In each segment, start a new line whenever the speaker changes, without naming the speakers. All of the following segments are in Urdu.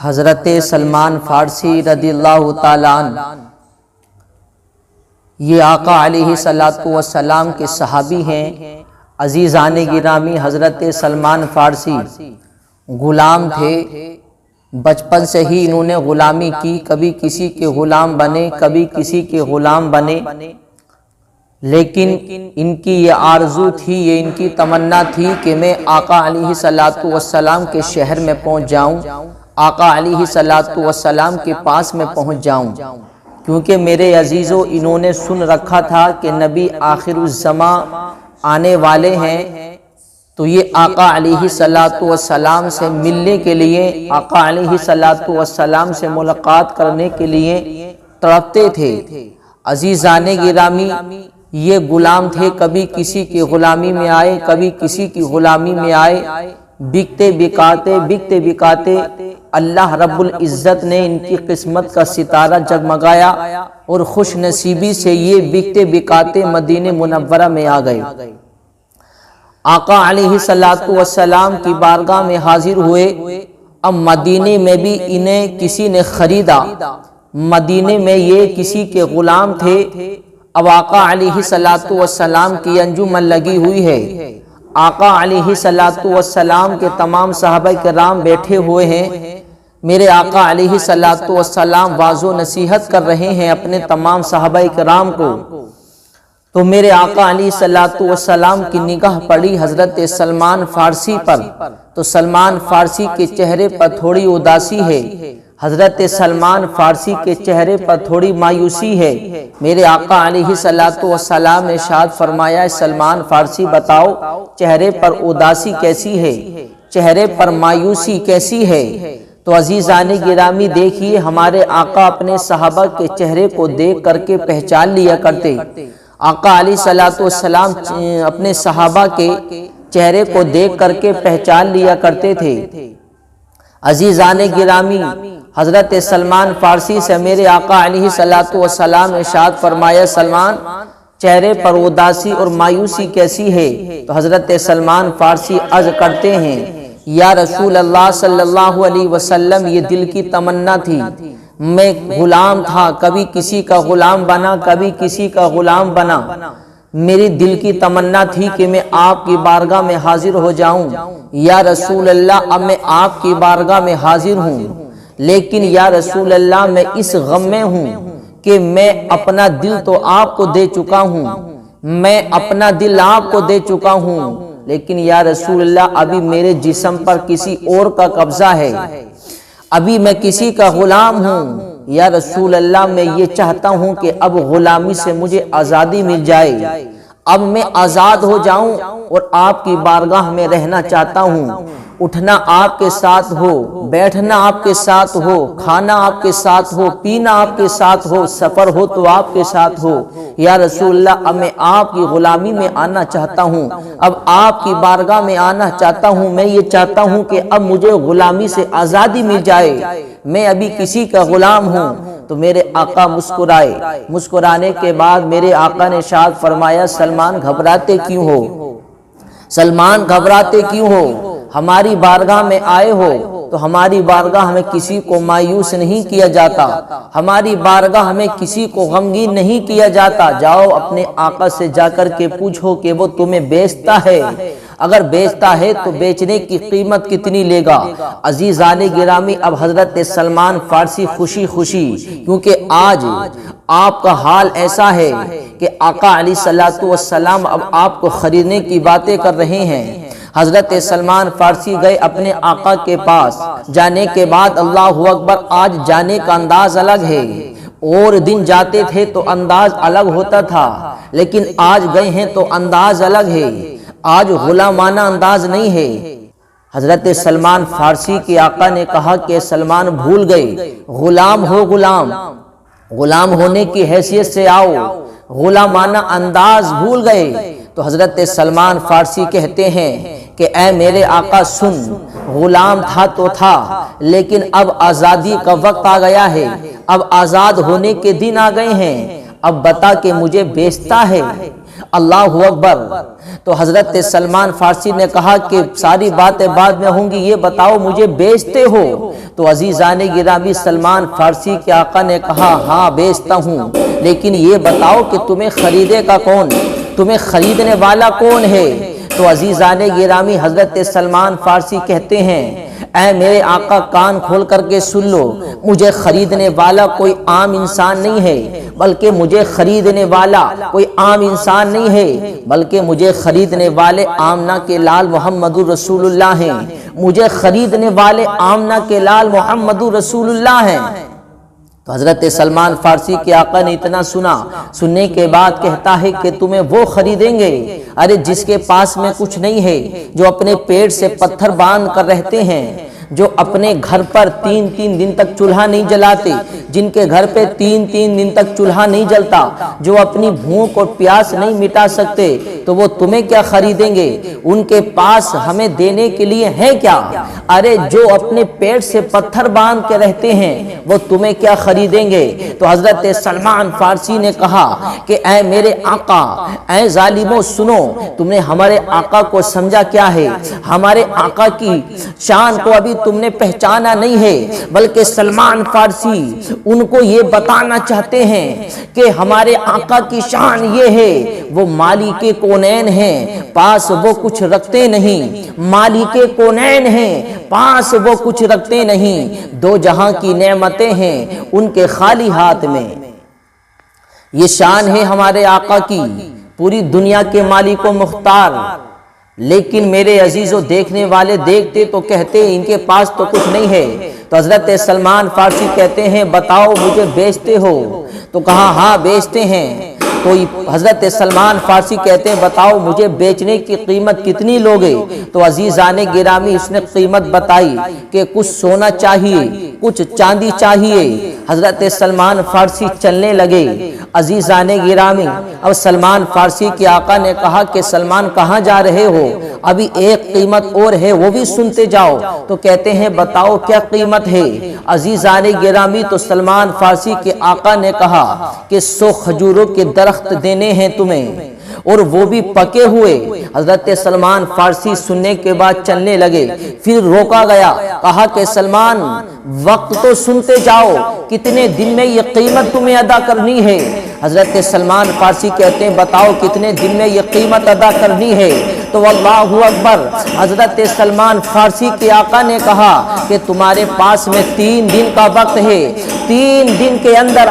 حضرت سلمان فارسی رضی اللہ تعالیٰ عنہ یہ آقا علیہ الصلوۃ والسلام کے صحابی ہیں۔ عزیزان گرامی، حضرت سلمان فارسی غلام تھے، بچپن سے ہی انہوں نے غلامی کی، کبھی کسی کے غلام بنے، کبھی کسی کے غلام بنے، لیکن ان کی یہ آرزو تھی، یہ ان کی تمنا تھی کہ میں آقا علیہ الصلوۃ والسلام کے شہر میں پہنچ جاؤں، آقا علیہ الصلوۃ والسلام کے پاس میں پہنچ جاؤں، کیونکہ میرے عزیزو انہوں نے سن رکھا تھا کہ نبی آخر الزماں آنے والے ہیں، تو یہ آقا علیہ الصلوۃ والسلام سے ملنے کے لیے، آقا علیہ الصلوۃ والسلام سے ملاقات کرنے کے لیے تڑپتے تھے۔ عزیزان گرامی، یہ غلام تھے، کبھی کسی کی غلامی میں آئے، کبھی کسی کی غلامی میں آئے، بکتے بکاتے اللہ رب العزت نے ان کی قسمت کا ستارہ جگمگایا اور خوش نصیبی سے یہ بکتے بکاتے مدینہ منورہ میں آ گئے۔ آقا علیہ الصلوۃ والسلام کی بارگاہ میں حاضر ہوئے۔ اب مدینے میں بھی انہیں کسی نے خریدا، مدینے میں یہ کسی کے غلام تھے۔ اب آقا علیہ الصلوۃ والسلام کی انجمن لگی ہوئی ہے، آقا علیہ الصلوۃ والسلام کے تمام صحابہ کرام بیٹھے ہوئے ہیں، میرے آقا علیہ الصلوۃ والسلام واعظ و نصیحت کر رہے ہیں اپنے تمام صحابہ کرام کو۔ تو میرے آقا علیہ الصلوۃ والسلام کی نگاہ پڑی حضرت سلمان فارسی پر، تو سلمان فارسی کے چہرے پر تھوڑی اداسی ہے، حضرت سلمان فارسی کے چہرے پر تھوڑی مایوسی ہے۔ میرے آقا علیہ الصلوۃ والسلام نے ارشاد فرمایا، سلمان فارسی بتاؤ چہرے پر اداسی کیسی ہے، چہرے پر مایوسی کیسی ہے؟ تو عزیزان گرامی دیکھیے، ہمارے آقا اپنے صحابہ کے چہرے کو دیکھ کر کے پہچان لیا کرتے۔ آقا علیہ الصلوۃ والسلام اپنے صحابہ کے چہرے کو دیکھ کر کے پہچان لیا کرتے تھے۔ عزیزان گرامی، حضرت سلمان فارسی سے میرے آقا علیہ الصلوۃ والسلام نے ارشاد فرمایا، سلمان چہرے پر اداسی اور مایوسی کیسی ہے؟ تو حضرت سلمان فارسی عرض کرتے ہیں، یا رسول اللہ صلی اللہ علیہ وسلم، یہ دل کی تمنا تھی، میں غلام تھا، کبھی کسی کا غلام بنا، کبھی کسی کا غلام بنا، میری دل کی تمنا تھی کہ میں آپ کی بارگاہ میں حاضر ہو جاؤں۔ یا رسول اللہ، اب میں آپ کی بارگاہ میں حاضر ہوں، لیکن یا رسول اللہ میں اس غم میں ہوں کہ میں اپنا دل تو آپ کو دے چکا ہوں، میں اپنا دل آپ کو دے چکا ہوں، لیکن یا رسول اللہ ابھی میرے جسم پر کسی اور کا قبضہ ہے، ابھی میں کسی کا غلام ہوں۔ یا رسول اللہ میں یہ چاہتا ہوں کہ اب غلامی سے مجھے آزادی مل جائے، اب میں آزاد ہو جاؤں اور آپ کی بارگاہ میں رہنا چاہتا ہوں، اٹھنا آپ کے ساتھ ہو، بیٹھنا آپ کے ساتھ ہو، کھانا آپ کے ساتھ ہو، پینا آپ کے ساتھ ہو، سفر ہو تو آپ کے ساتھ ہو۔ یا رسول اللہ اب میں آپ کی غلامی میں آنا چاہتا ہوں، اب آپ کی بارگاہ میں آنا چاہتا ہوں، میں یہ چاہتا ہوں کہ اب مجھے غلامی سے آزادی مل جائے، میں ابھی کسی کا غلام ہوں۔ تو میرے آقا مسکرائے، مسکرانے کے بعد میرے آقا نے ارشاد فرمایا، سلمان گھبراتے کیوں ہو؟ سلمان گھبراتے کیوں ہو؟ ہماری بارگاہ میں آئے ہو تو ہماری بارگاہ ہمیں کسی کو مایوس نہیں کیا جاتا، ہماری بارگاہ ہمیں کسی کو غمگین نہیں کیا جاتا۔ جاؤ اپنے آقا سے جا کر کے پوچھو کہ وہ تمہیں بیچتا ہے، اگر بیچتا ہے تو بیچنے کی قیمت کتنی لے گا؟ عزیزان گرامی، اب حضرت سلمان فارسی خوشی کیونکہ آج آپ کا حال ایسا ہے کہ آقا علیہ الصلوۃ والسلام اب آپ کو خریدنے کی باتیں کر رہے ہیں۔ حضرت سلمان فارسی گئے اپنے آقا کے پاس، جانے کے بعد اللہ اکبر، آج جانے کا انداز الگ ہے، اور دن جاتے تھے تو انداز الگ ہوتا تھا، لیکن آج گئے ہیں تو انداز الگ ہے، آج غلامانہ انداز نہیں ہے۔ حضرت سلمان فارسی کے آقا نے کہا کہ سلمان بھول گئے، غلام ہو، غلام ہونے کی حیثیت سے آؤ، غلامانہ انداز بھول گئے۔ تو حضرت سلمان فارسی کہتے ہیں کہ اے میرے آقا سن، غلام تھا تو تھا، لیکن اب آزادی کا وقت آ گیا ہے، اب آزاد ہونے کے دن آ گئے ہیں، اب بتا کہ مجھے بیچتا ہے، اللہ اکبر۔ تو حضرت سلمان فارسی نے کہا کہ ساری باتیں بعد میں ہوں گی، یہ بتاؤ مجھے بیچتے ہو؟ تو عزیزان گرامی سلمان فارسی کے آقا نے کہا ہاں بیچتا ہوں، لیکن یہ بتاؤ کہ تمہیں خریدے گا کون، تمہیں خریدنے والا کون ہے؟ تو عزیزان گرامی حضرت سلمان فارسی کہتے ہیں اے میرے آقا کان کھول کر کے سن لو، مجھے خریدنے والا کوئی عام انسان نہیں ہے، بلکہ مجھے خریدنے والا کوئی عام انسان نہیں ہے، بلکہ مجھے خریدنے والے آمنہ کے لال محمد رسول اللہ ہیں، مجھے خریدنے والے آمنہ کے لال محمد رسول اللہ ہیں۔ تو حضرت سلمان فارسی کے آقا نے اتنا سننے کے بعد کہتا ہے کہ تمہیں وہ خریدیں گے، ارے جس کے پاس میں کچھ نہیں ہے، جو اپنے پیٹ سے پتھر باندھ کر رہتے ہیں، جو اپنے گھر پر 3 دن تک چولہا نہیں جلاتے، جن کے گھر پہ 3 دن تک چولہا نہیں جلتا، جو اپنی بھوک اور پیاس نہیں مٹا سکتے، تو وہ تمہیں کیا خریدیں گے؟ ان کے پاس ہمیں دینے کے لیے ہے کیا؟ ارے جو اپنے پیٹ سے پتھر باندھ کے رہتے ہیں وہ تمہیں کیا خریدیں گے؟ تو حضرت سلمان فارسی نے کہا کہ اے میرے آقا، اے ظالموں سنو، تم نے ہمارے آقا کو سمجھا کیا ہے؟ ہمارے آقا کی شان کو ابھی تم نے پہچانا نہیں ہے، بلکہ سلمان فارسی ان کو یہ بتانا چاہتے ہیں کہ ہمارے آقا کی شان یہ ہے، وہ مالک کونین ہیں، پاس وہ کچھ رکھتے نہیں، مالک کونین ہیں، پاس وہ کچھ رکھتے نہیں، دو جہاں کی نعمتیں ہیں ان کے خالی ہاتھ میں۔ یہ شان ہے ہمارے آقا کی، پوری دنیا کے مالک و مختار، لیکن میرے عزیزوں دیکھنے والے دیکھتے تو کہتے ان کے پاس تو کچھ نہیں ہے۔ تو حضرت سلمان فارسی کہتے ہیں بتاؤ مجھے بیچتے ہو؟ تو کہا ہاں بیچتے ہیں۔ تو حضرت سلمان فارسی کہتے ہیں بتاؤ مجھے بیچنے کی قیمت کتنی لوگے؟ تو عزیزان گرامی اس نے قیمت بتائی کہ کچھ سونا چاہیے، کچھ چاندی چاہیے۔ حضرت سلمان فارسی چلنے لگے۔ عزیزان گرامی اب سلمان فارسی کے آقا نے کہا کہ سلمان کہاں جا رہے ہو؟ ابھی ایک قیمت اور ہے وہ بھی سنتے جاؤ۔ تو کہتے ہیں بتاؤ کیا قیمت ہے؟ عزیزان گرامی تو سلمان فارسی کے آقا نے کہا کہ 100 کھجوروں کے درخت دینے ہیں تمہیں، اور وہ بھی پکے ہوئے۔ حضرت سلمان فارسی سننے کے بعد چلنے لگے، پھر روکا گیا، کہا کہ سلمان وقت تو سنتے جاؤ، کتنے دن میں یہ قیمت تمہیں ادا کرنی ہے؟ حضرت سلمان فارسی کہتے ہیں بتاؤ کتنے دن میں یہ قیمت ادا کرنی ہے؟ تو اللہ اکبر، حضرت سلمان فارسی کے آقا نے کہا کہ تمہارے پاس میں 3 دن کا وقت ہے، 3 دن کے اندر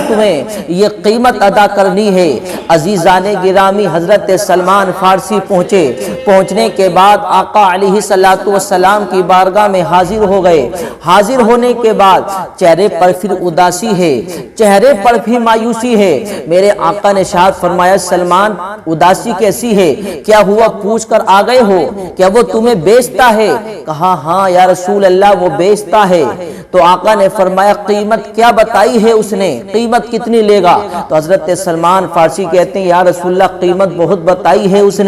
تمہیں یہ قیمت ادا کرنی ہے۔ عزیزان گرامی حضرت سلمان فارسی پہنچنے کے بعد آقا علیہ الصلوۃ والسلام کی بارگاہ میں حاضر ہو گئے۔ حاضر ہونے کے بعد چہرے پر پھر اداسی ہے، چہرے پر بھی مایوسی ہے۔ میرے آقا نے ارشاد فرمایا سلمان اداسی کیسی ہے؟ کیا ہوا؟ پوچھ کر آ گئے ہو؟ کیا وہ تمہیں بیچتا ہے؟ کہا ہاں یا رسول اللہ وہ بیچتا ہے۔ تو آقا نے فرمایا قیمت کیا بتائی ہے اس نے؟ قیمت کتنی لے گا؟ تو حضرت سلمان فارسی کہتے ہیں یا رسول اللہ قیمت بہت بتائی ہے اس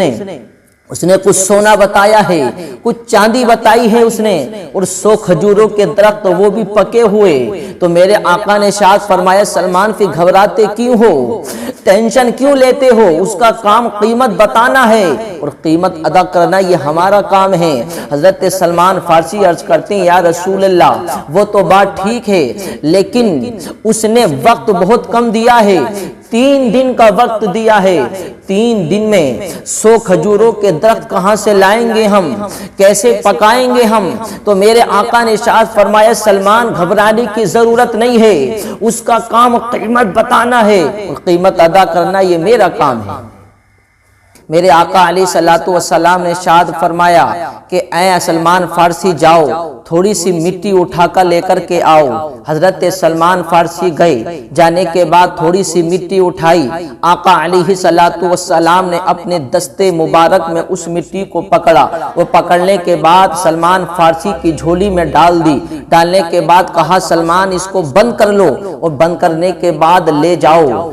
نے کچھ سونا بتایا ہے، کچھ چاندی بتائی ہے اس نے، اور 100 کھجوروں کے درخت وہ بھی پکے ہوئے۔ تو میرے آقا نے ارشاد فرمایا سلمان پھر گھبراتے کیوں ہو؟ ٹینشن کیوں لیتے ہو؟ اس کا کام قیمت بتانا ہے اور قیمت ادا کرنا یہ ہمارا کام ہے۔ حضرت سلمان فارسی عرض کرتے ہیں یا رسول اللہ وہ تو بات ٹھیک ہے، لیکن اس نے وقت بہت کم دیا ہے، 3 دن کا وقت دیا ہے، 3 دن میں 100 کھجوروں کے درخت کہاں سے لائیں گے ہم؟ کیسے پکائیں گے ہم؟ تو میرے آقا نے ارشاد فرمایا سلمان گھبرانے کی ضرورت نہیں ہے، اس کا کام قیمت بتانا ہے اور قیمت ادا کرنا یہ میرا کام ہے۔ میرے آقا علیہ الصلوۃ والسلام نے ارشاد فرمایا کہ اے سلمان فارسی جاؤ تھوڑی سی مٹی اٹھا کر لے کر کے آؤ۔ حضرت سلمان فارسی گئے، جانے کے بعد تھوڑی سی مٹی اٹھائی، آقا علیہ الصلوۃ والسلام نے اپنے دستے مبارک میں اس مٹی کو پکڑا، وہ پکڑنے کے بعد سلمان فارسی کی جھولی میں ڈال دی، ڈالنے کے بعد کہا سلمان اس کو بند کر لو، اور بند کرنے کے بعد لے جاؤ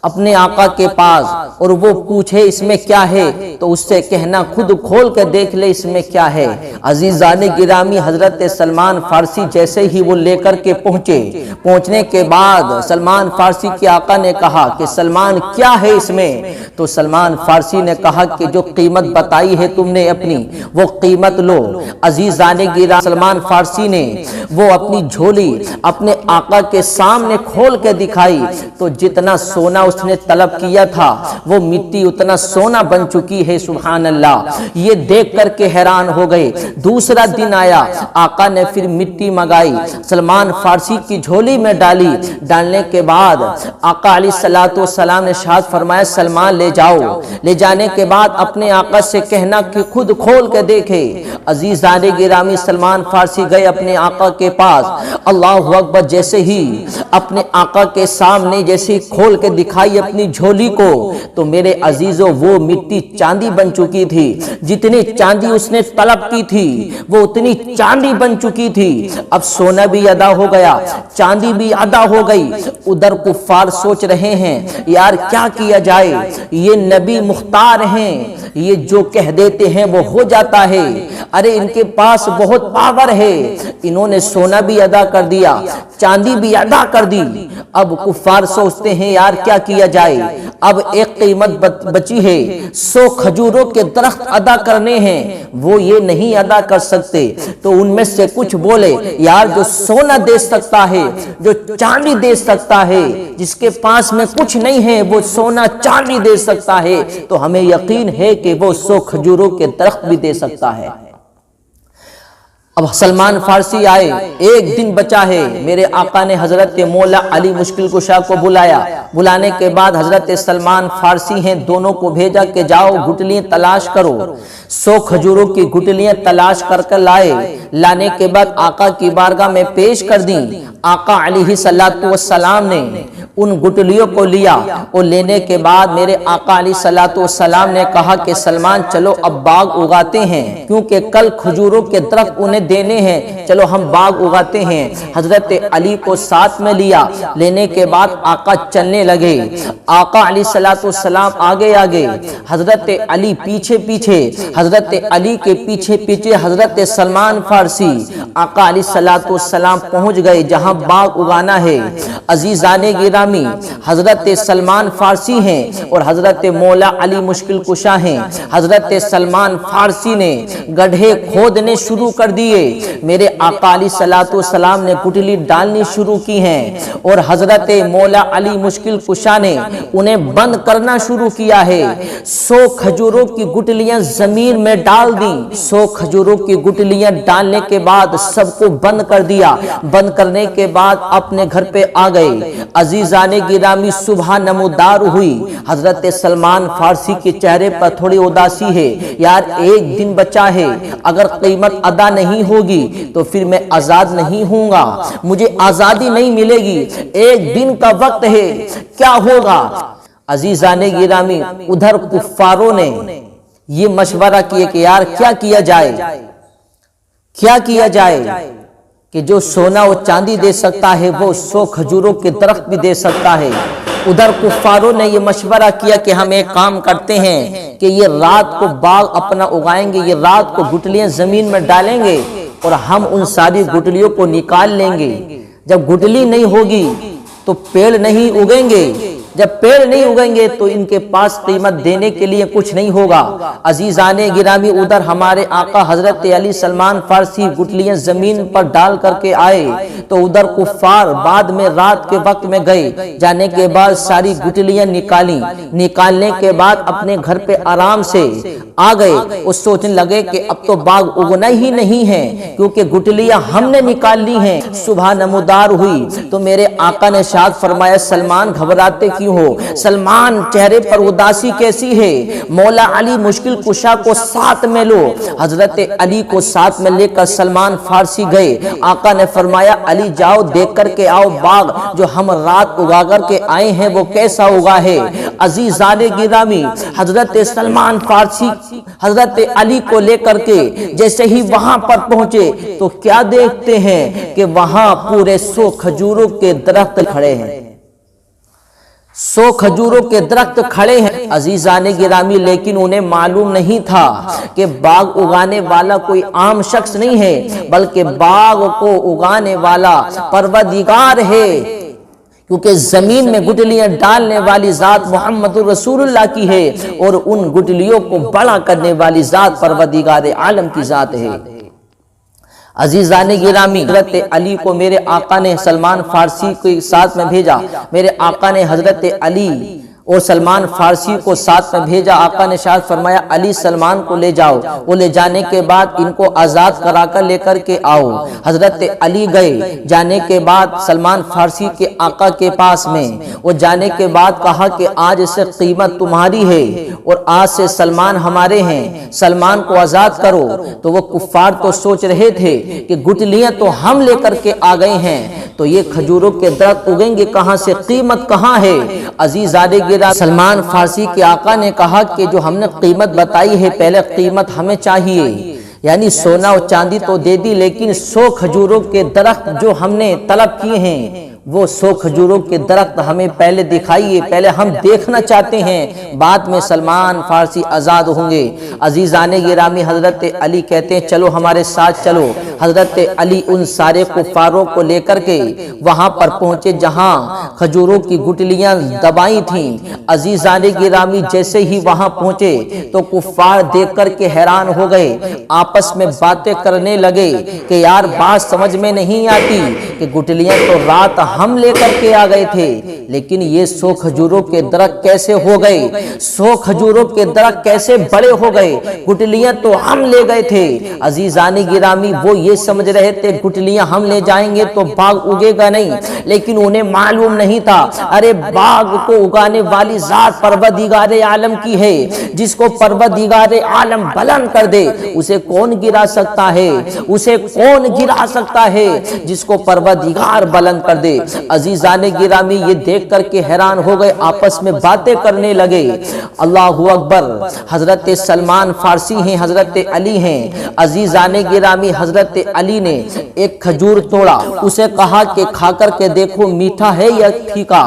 اپنے آقا کے پاس اور وہ پوچھے اس میں کیا ہے تو اس سے کہنا خود کھول کے دیکھ لے اس میں کیا ہے۔ عزیزان گرامی، حضرت سلمان فارسی جیسے ہی وہ لے کر کے پہنچنے کے بعد سلمان فارسی کے آقا نے کہا کہ سلمان کیا ہے اس میں؟ تو سلمان فارسی نے کہا کہ جو قیمت بتائی ہے تم نے اپنی وہ قیمت لو۔ عزیزان گرامی، سلمان فارسی نے وہ اپنی جھولی اپنے آقا کے سامنے کھول کے دکھائی تو جتنا سونا اس نے طلب کیا تھا وہ مٹی اتنا سونا بن چکی ہے۔ سبحان اللہ، یہ دیکھ کر کے حیران ہو گئے۔ دوسرا دن آیا، آقا نے پھر مٹی منگائی، سلمان فارسی کی جھولی میں ڈالنے کے بعد آقا علیہ الصلوۃ والسلام نے ارشاد فرمایا سلمان لے جاؤ۔ لے جانے کے بعد اپنے آقا سے کہنا کہ خود کھول کے دیکھے۔ عزیزان گرامی، سلمان فارسی گئے اپنے آقا کے پاس، اللہ اکبر، جیسے ہی اپنے آقا کے سامنے جیسے کھول کے دکھائی اپنی جھولی کو تو میرے عزیزوں وہ مٹی چاندی بن چکی تھی۔ جتنی چاندی اس نے طلب کی تھی وہ اتنی چاندی بن چکی تھی۔ اب سونا بھی ادا ہو گیا، چاندی بھی ادا ہو گئی۔ ادھر کفار سوچ رہے ہیں یار کیا کیا جائے، یہ نبی مختار ہیں، یہ جو کہہ دیتے ہیں وہ ہو جاتا ہے، ارے ان کے پاس بہت پاور ہے، انہوں نے سونا بھی ادا کر دیا، چاندی بھی ادا کر دی۔ اب کفار سوچتے ہیں یار کیا کیا جائے، اب ایک قیمت بچی ہے، 100 کھجوروں کے درخت ادا کرنے ہیں، وہ یہ نہیں ادا کر سکتے۔ تو ان میں سے کچھ بولے یار جو سونا دے سکتا ہے، جو چاندی دے سکتا ہے، جس کے پاس میں کچھ نہیں ہے وہ سونا چاندی دے سکتا ہے تو ہمیں یقین ہے کہ وہ 100 کھجوروں کے درخت بھی دے سکتا ہے۔ اب سلمان فارسی آئے، ایک دن بچا ہے، میرے آقا نے حضرت مولا علی مشکل کشا کو بلایا۔ بلانے کے بعد حضرت سلمان فارسی ہیں دونوں کو بھیجا کہ جاؤ گٹلیاں تلاش کرو۔ 100 کھجوروں کی گٹلیاں تلاش کر کر لائے۔ لانے کے بعد آقا کی بارگاہ میں پیش کر دیں۔ آقا علیہ الصلوۃ والسلام نے ان گٹلیوں کو لیا اور لینے کے بعد میرے آقا علیہ الصلوۃ والسلام نے کہا کہ سلمان چلو اب باغ اگاتے ہیں، کیونکہ کل کھجوروں کے درخت انہیں دینے ہیں، چلو ہم باغ اگاتے ہیں۔ حضرت علی کو ساتھ میں لیا، لینے کے بعد آقا چلنے لگے۔ آقا علیہ الصلوۃ والسلام آگے آگے، حضرت علی پیچھے پیچھے، حضرت علی کے پیچھے پیچھے حضرت سلمان فارسی۔ آقا علیہ الصلوۃ والسلام پہنچ گئے جہاں باغ اگانا ہے۔ عزیزان گرامی، حضرت سلمان فارسی ہیں اور حضرت مولا علی مشکل کشا ہیں۔ حضرت سلمان فارسی نے گڈھے کھودنے شروع کر دیے، میرے آقا علیہ الصلوۃ والسلام نے گٹلی ڈالنی شروع کی ہیں اور حضرت مولا علی مشکل کشا نے انہیں بند کرنا شروع کیا ہے۔ 100 کھجوروں کی گٹلیاں زمین میں ڈال دیں۔ 100 کھجوروں کی گٹلیاں ڈالنے کے بعد سب کو بند کر دیا۔ بند کرنے کے بعد اپنے گھر پہ آ گئے۔ عزیزان گرامی، صبح نمودار ہوئی۔ حضرت سلمان فارسی کے چہرے پر تھوڑی اداسی ہے، یار ایک دن بچا ہے، اگر قیمت ادا نہیں ہوگی تو پھر میں آزاد نہیں ہوں گا، مجھے آزادی نہیں ملے گی، ایک دن کا وقت ہے، کیا ہوگا؟ عزیزان گرامی، ادھر کفاروں نے یہ مشورہ کیا کہ یار کیا کیا جائے، کیا کیا جائے کہ جو سونا و چاندی دے سکتا ہے وہ 100 کھجوروں کے درخت بھی دے سکتا ہے۔ ادھر کفاروں نے یہ مشورہ کیا کہ ہم ایک کام کرتے ہیں کہ یہ رات کو باغ اپنا اگائیں گے، یہ رات کو گٹلیاں زمین میں ڈالیں گے اور ہم ان ساری گٹلیوں کو نکال لیں گے۔ جب گٹلی نہیں ہوگی تو پیڑ نہیں اگیں گے، جب پیڑ نہیں اگیں گے تو ان کے پاس قیمت دینے کے لیے کچھ نہیں ہوگا۔ عزیزان گرامی، ادھر ہمارے آقا حضرت علی سلمان فارسی گٹلیاں زمین پر ڈال کر کے آئے تو ادھر کفار بعد میں رات کے وقت میں گئے، جانے کے بعد ساری گٹلیاں نکالیں، نکالنے کے بعد اپنے گھر پہ آرام سے آ گئے اور سوچنے لگے کہ اب تو باغ اگنا ہی نہیں ہے کیونکہ گٹلیاں ہم نے نکال لی ہیں۔ صبح نمودار ہوئی تو میرے آقا نے ارشاد فرمایا سلمان گھبراتے کیوں ہو؟ سلمان چہرے پر اداسی کیسی ہے؟ مولا علی مشکل کشا کو ساتھ میں لو۔ حضرت علی کو ساتھ میں لے کر سلمان فارسی گئے۔ آقا نے فرمایا علی جاؤ دیکھ کر کے آؤ باغ جو ہم رات اگا کر کے آئے ہیں وہ کیسا اگا ہے۔ عزیزان گرامی، حضرت سلمان فارسی حضرت علی کو لے کر کے جیسے ہی وہاں پر پہنچے تو کیا دیکھتے ہیں کہ وہاں پورے 100 کھجوروں کے درخت کھڑے ہیں۔ 100 کھجوروں کے درخت کھڑے ہیں عزیزان گرامی، لیکن انہیں معلوم نہیں تھا کہ باغ اگانے والا کوئی عام شخص نہیں ہے، بلکہ باغ کو اگانے والا پروردگار ہے، کیونکہ زمین میں گٹلیاں ڈالنے والی ذات محمد رسول اللہ کی ہے، اور ان گٹلیوں کو بڑا کرنے والی ذات پروردگار عالم کی ذات ہے۔ عزیزان گرامی، حضرت علی کو میرے آقا نے سلمان فارسی کے ساتھ میں بھیجا، میرے آقا نے حضرت علی اور سلمان فارسی کو ساتھ میں بھیجا۔ آقا نے ارشاد فرمایا علی سلمان کو لے جاؤ، وہ لے جانے کے بعد ان کو آزاد کرا کر لے کر کے آؤ۔ حضرت علی گئے، جانے کے بعد سلمان فارسی کے آقا کے پاس میں وہ جانے کے بعد کہا کہ آج سے قیمت تمہاری ہے اور آج سے سلمان ہمارے ہیں، سلمان کو آزاد کرو۔ تو وہ کفار تو سوچ رہے تھے کہ گٹلیاں تو ہم لے کر کے آ گئے ہیں، تو یہ کھجوروں کے درخت اگیں گے کہاں سے، قیمت کہاں ہے؟ عزیزان گرامی، سلمان فارسی کے آقا نے کہا کہ جو ہم نے قیمت بتائی ہے پہلے قیمت ہمیں چاہیے، یعنی سونا اور چاندی تو دے دی، لیکن 100 کھجوروں کے درخت جو ہم نے طلب کیے ہیں وہ 100 کھجوروں کے درخت ہمیں پہلے دکھائیے، پہلے ہم دیکھنا چاہتے ہیں، بعد میں سلمان فارسی آزاد ہوں گے۔ عزیزان گرامی، حضرت علی کہتے ہیں چلو ہمارے ساتھ چلو۔ حضرت علی ان سارے کفاروں کو لے کر کے وہاں پر پہنچے جہاں کھجوروں کی گٹلیاں دبائی تھیں۔ عزیزان گرامی، جیسے ہی وہاں پہنچے تو کفار دیکھ کر کے حیران ہو گئے، آپس میں باتیں کرنے لگے کہ یار بات سمجھ میں نہیں آتی کہ گٹلیاں تو رات ہم لے کر کے آ گئے تھے، لیکن یہ 100 کھجوروں کے درخت کیسے ہو گئے، 100 کھجوروں کے درخت کیسے بڑے ہو گئے، گٹلیاں تو ہم لے گئے تھے۔ عزیزان گرامی، وہ یہ سمجھ رہے تھے گٹلیاں ہم لے جائیں گے تو باغ اگے گا نہیں، لیکن انہیں معلوم نہیں تھا ارے باغ کو اگانے والی ذات پروردگار عالم کی ہے، جس کو پروردگار عالم بلند کر دے اسے کون گرا سکتا ہے، اسے کون گرا سکتا ہے جس کو پروردگار بلند کر دے۔ عزیزان گرامی، یہ دیکھ کر کے حیران ہو گئے، آپس میں باتیں کرنے لگے۔ اللہ اکبر، حضرت سلمان فارسی ہیں، حضرت علی ہیں۔ عزیزان گرامی، حضرت علی نے ایک کھجور توڑا، اسے کہا کہ کھا کر کے دیکھو میٹھا ہے یا پھیکا،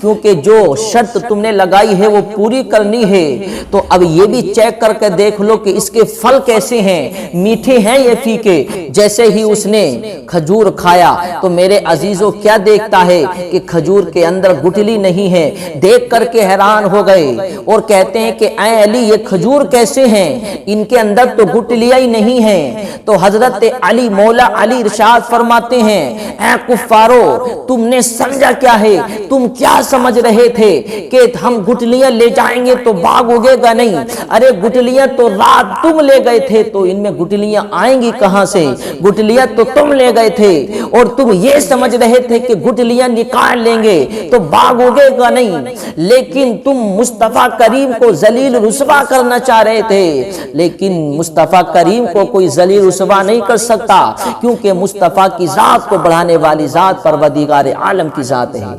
کیونکہ جو شرط تم نے لگائی ہے وہ پوری کرنی ہے، تو اب یہ بھی چیک کر کے دیکھ لو کہ اس کے پھل کیسے ہیں، میٹھے ہیں یا پھیکے۔ جیسے ہی اس نے کھجور کھایا تو میرے عزیزوں کیا دیکھتا ہے کہ کھجور کے اندر گٹلی نہیں ہے، دیکھ کر کے حیران ہو گئے اور کہتے ہیں کہ اے علی یہ کھجور کیسے ہیں، ان کے اندر تو گٹلیاں ہی نہیں ہیں۔ تو حضرت علی مولا علی ارشاد فرماتے ہیں اے کفارو، تم نے سمجھا کیا ہے، تم کیا سمجھ رہے تھے کہ ہم گٹلیاں لے جائیں گے تو باغ اگے گا نہیں، ارے گٹلیاں تو رات تم لے گئے تھے تو ان میں گٹلیاں آئیں گی کہاں سے، گٹلیاں تو تم لے گئے تھے، اور تم یہ سمجھ رہے تھے کہ گٹلیاں نکال لیں گے تو باغ اگے گا نہیں، لیکن تم مصطفیٰ کریم کو ذلیل رسوا کرنا چاہ رہے تھے، لیکن مصطفیٰ کریم کو کوئی ذلیل رسوا نہیں کر سکتا، کیونکہ مصطفیٰ کی ذات کو بڑھانے والی ذات پروردگار عالم کی ذات ہے۔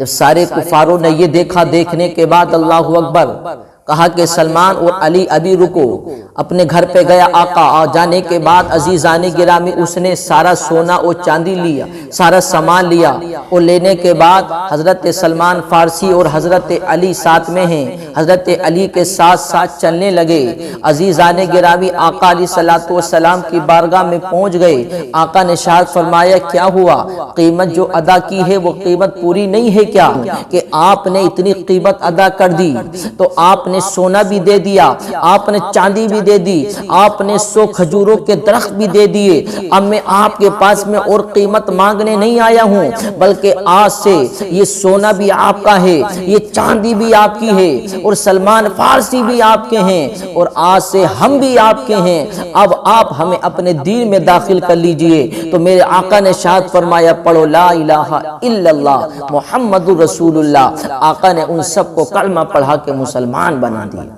جب سارے کفاروں نے یہ دیکھا، دیکھنے کے بعد اللہ اکبر کہا کہ سلمان اور علی ابھی رکو، اپنے گھر پہ گیا آقا، جانے کے بعد عزیزان گرامی اس نے سارا سونا اور چاندی لیا، سارا سامان لیا، اور لینے کے بعد حضرت سلمان فارسی اور حضرت علی ساتھ میں ہیں، حضرت علی کے ساتھ ساتھ چلنے لگے۔ عزیزان گرامی، آقا علیہ الصلوۃ والسلام کی بارگاہ میں پہنچ گئے۔ آقا نے ارشاد فرمایا کیا ہوا، قیمت جو ادا کی ہے وہ قیمت پوری نہیں ہے کیا، کہ آپ نے اتنی قیمت ادا کر دی تو آپ نے سونا بھی دے دیا، آپ نے چاندی بھی دے دی، آپ نے 100 کھجوروں کے درخت بھی دے دیے، اب میں آپ کے پاس میں اور قیمت مانگنے نہیں آیا ہوں، بلکہ آج سے یہ سونا بھی آپ کا ہے، یہ چاندی بھی آپ کی ہے، اور سلمان فارسی بھی آپ کے ہیں، اور آج سے ہم بھی آپ کے ہیں، اب آپ ہمیں اپنے دین میں داخل کر لیجئے۔ تو میرے آقا نے ارشاد فرمایا پڑھو لا الہ الا اللہ محمد رسول اللہ۔ آقا نے ان سب کو کلمہ پڑھا کے مسلمان بنا دیا۔